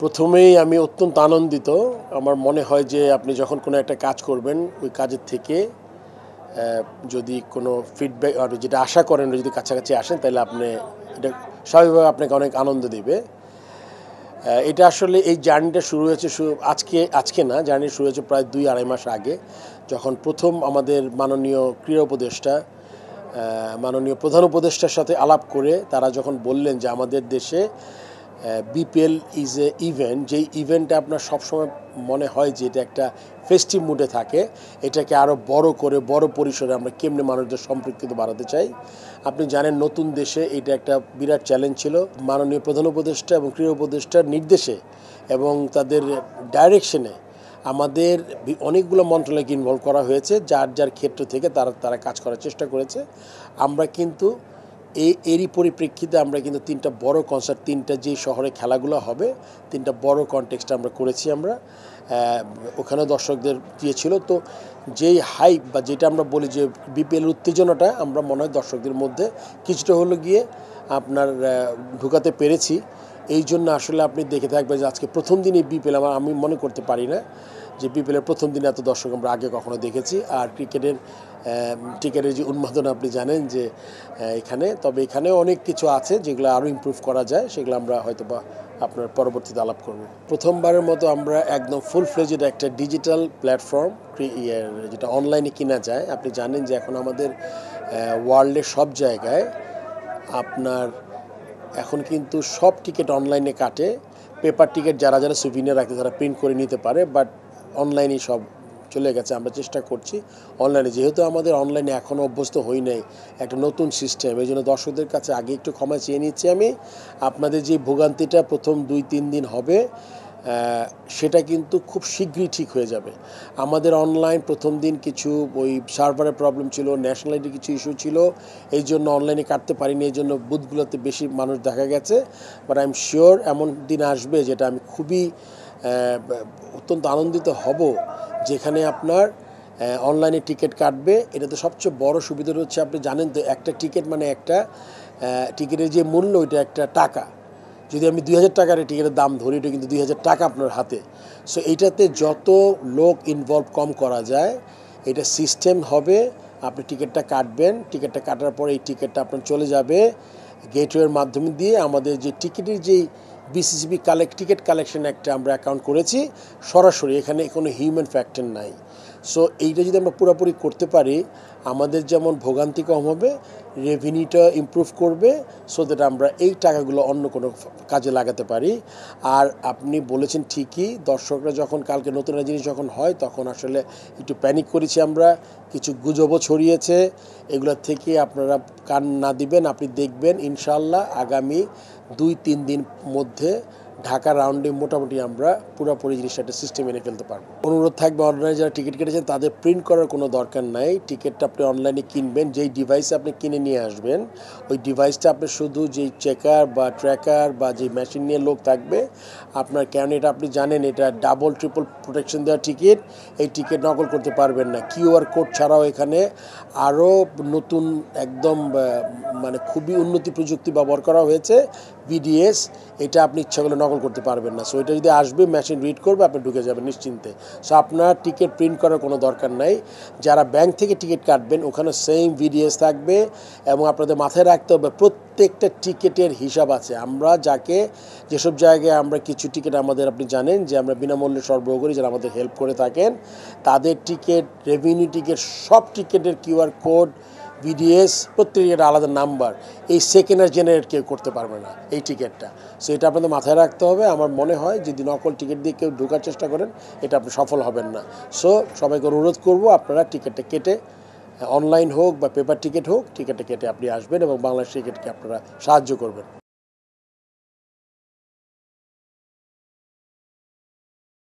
প্রথমেই আমি অত্যন্ত আনন্দিত। আমার মনে হয় যে আপনি যখন কোনো একটা কাজ করবেন, ওই কাজের থেকে যদি কোনো ফিডব্যাক আর যেটা আশা করেন যদি কাছাকাছি আসেন, তাহলে আপনি এটা স্বাভাবিকভাবে আপনাকে অনেক আনন্দ দিবে। এটা আসলে এই জার্নিটা শুরু হয়েছে আজকে না, জার্নি শুরু হয়েছে প্রায় 2-2.5 মাস আগে, যখন প্রথম আমাদের মাননীয় ক্রীড়া উপদেষ্টা, মাননীয় প্রধান উপদেষ্টার সাথে আলাপ করে তারা যখন বললেন যে আমাদের দেশে বিপিএল ইজ এ ইভেন্ট, যেই ইভেন্টটা আপনার সবসময় মনে হয় যে এটা একটা ফেস্টিভ মুডে থাকে, এটাকে আরও বড় করে বড় পরিসরে আমরা কেমনে মানুষদের সম্পৃক্ততা বাড়াতে চাই। আপনি জানেন নতুন দেশে এটা একটা বিরাট চ্যালেঞ্জ ছিল। মাননীয় প্রধান উপদেষ্টা এবং ক্রীড়া উপদেষ্টার নির্দেশে এবং তাদের ডাইরেকশনে আমাদের অনেকগুলো মন্ত্রণালয়কে ইনভলভ করা হয়েছে, যার যার ক্ষেত্র থেকে তারা কাজ করার চেষ্টা করেছে। আমরা কিন্তু এরই পরিপ্রেক্ষিতে আমরা কিন্তু 3টা বড় কনসার্ট, 3টা যে শহরে খেলাগুলো হবে, 3টা বড় কনটেক্সটে আমরা করেছি। আমরা ওখানে দর্শকদের দিয়েছিল। তো যেই হাইপ বা যেটা আমরা বলি যে বিপিএল উত্তেজনাটা আমরা মনে হয় দর্শকদের মধ্যে কিছুটা হলো গিয়ে আপনার ঢুকাতে পেরেছি। এই জন্য আসলে আপনি দেখে থাকবেন যে আজকে প্রথম দিনই বিপিএল, আমি মনে করতে পারি না যে বিপিএলের প্রথম দিনে এত দর্শক আমরা আগে কখনো দেখেছি। আর টিকেটের যে উন্মাদনা আপনি জানেন যে এখানেও অনেক কিছু আছে যেগুলো আরও ইমপ্রুভ করা যায়, সেগুলো আমরা হয়তো বা আপনার পরবর্তীতে আলাপ করব। প্রথমবারের মতো আমরা একদম ফুল ফ্লেজড একটা ডিজিটাল প্ল্যাটফর্ম, যেটা অনলাইনে কেনা যায়। আপনি জানেন যে এখন আমাদের ওয়ার্ল্ডের সব জায়গায় আপনার এখন কিন্তু সব টিকিট অনলাইনে কাটে। পেপার টিকিট যারা সুভিনিয়ার রাখতে তারা প্রিন্ট করে নিতে পারে, বাট অনলাইনেই সব চলে গেছে। আমরা চেষ্টা করছি অনলাইনে, যেহেতু আমাদের অনলাইনে এখনও অভ্যস্ত হই নাই, একটা নতুন সিস্টেম, এই জন্য দর্শকদের কাছে আগে একটু ক্ষমা চেয়ে নিচ্ছি আমি। আপনাদের যে ভোগান্তিটা প্রথম 2-3 দিন হবে, সেটা কিন্তু খুব শীঘ্রই ঠিক হয়ে যাবে। আমাদের অনলাইন প্রথম দিন কিছু ওই সার্ভারের প্রবলেম ছিল, ন্যাশনালিটির কিছু ইস্যু ছিল, এই জন্য অনলাইনে কাটতে পারিনি, এই জন্য বুথগুলোতে বেশি মানুষ দেখা গেছে। বাট আই এম শিওর এমন দিন আসবে যেটা আমি খুবই অত্যন্ত আনন্দিত হব, যেখানে আপনার অনলাইনে টিকিট কাটবে। এটাতে সবচেয়ে বড় সুবিধাটা হচ্ছে, আপনি জানেন তো, একটা টিকিট মানে একটা টিকিটের যে মূল্য, ওইটা একটা টাকা। যদি আমি 2000 টাকার টিকিটের দাম ধরি, এটা কিন্তু 2000 টাকা আপনার হাতে। সো এইটাতে যত লোক ইনভলভ কম করা যায়, এটা সিস্টেম হবে। আপনি টিকিটটা কাটবেন, টিকিটটা কাটার পরে এই টিকিটটা আপনার চলে যাবে গেটওয়ের মাধ্যমে দিয়ে আমাদের যে টিকিটের যেই বিসিসিবি টিকিট কালেকশন একটা আমরা অ্যাকাউন্ট করেছি সরাসরি, এখানে কোনো হিউম্যান ফ্যাক্টর নাই। সো এইটা যদি আমরা পুরোপুরি করতে পারি, আমাদের যেমন ভোগান্তি কম হবে, রেভিনিউটা ইমপ্রুভ করবে, সো দ্যাট আমরা এই টাকাগুলো অন্য কোনো কাজে লাগাতে পারি। আর আপনি বলেছেন ঠিকই, দর্শকরা যখন কালকে নতুন জিনিস যখন হয়, তখন আসলে একটু প্যানিক করেছি আমরা, কিছু গুজবও ছড়িয়েছে। এগুলোর থেকে আপনারা কান না দিবেন। আপনি দেখবেন ইনশাল্লাহ আগামী 2-3 দিন মধ্যে ঢাকা রাউন্ডে মোটামুটি আমরা পুরোপুরি জিনিসটা একটা সিস্টেম এনে ফেলতে পারবো। অনুরোধ থাকবে, অনলাইনে যারা টিকিট কেটেছেন তাদের প্রিন্ট করার কোনো দরকার নাই। টিকিটটা আপনি অনলাইনে কিনবেন, যেই ডিভাইসে আপনি কিনে নিয়ে আসবেন, ওই ডিভাইসটা আপনি শুধু যেই চেকার বা ট্র্যাকার বা যে মেশিন নিয়ে লোক থাকবে আপনার, কেন এটা আপনি জানেন এটা ডাবল ট্রিপল প্রোটেকশন দেওয়া টিকিট, এই টিকিট নকল করতে পারবেন না। কিউআর কোড ছাড়াও এখানে আরও নতুন একদম মানে খুবই উন্নতি প্রযুক্তি ব্যবহার করা হয়েছে, বিডিএস। এটা আপনি ইচ্ছা করলে নকল করতে পারবেন না। সো এটা যদি আসবে, মেশিন রিড করবে, আপনি ঢুকে যাবেন নিশ্চিন্তে। সো আপনার টিকিট প্রিন্ট করার কোনো দরকার নাই। যারা ব্যাংক থেকে টিকিট কাটবেন, ওখানে সেম বিডিএস থাকবে। এবং আপনাদের মাথায় রাখতে হবে, প্রত্যেকটা টিকিটের হিসাব আছে। আমরা যেসব জায়গায় আমরা কিছু টিকিট আমাদের, আপনি জানেন যে আমরা বিনামূল্যে সরবরাহ করি, যারা আমাদের হেল্প করে থাকেন, তাদের টিকিট, রেভিনিউ টিকিট, সব টিকিটের কিউআর কোড, বিডিএস, প্রত্যেকের আলাদা নাম্বার, এই সেকেন্ড হ্যান্ড জেনারেট কেউ করতে পারবে না এই টিকিটটা। সো এটা আপনাদের মাথায় রাখতে হবে। আমার মনে হয় যদি নকল টিকিট দিয়ে কেউ ঢোকার চেষ্টা করেন, এটা আপনি সফল হবেন না। সো সবাইকে অনুরোধ করব, আপনারা টিকিটটা কেটে, অনলাইন হোক বা পেপার টিকিট হোক, টিকিটটা কেটে আপনি আসবেন এবং বাংলাদেশ ক্রিকেটকে আপনারা সাহায্য করবেন।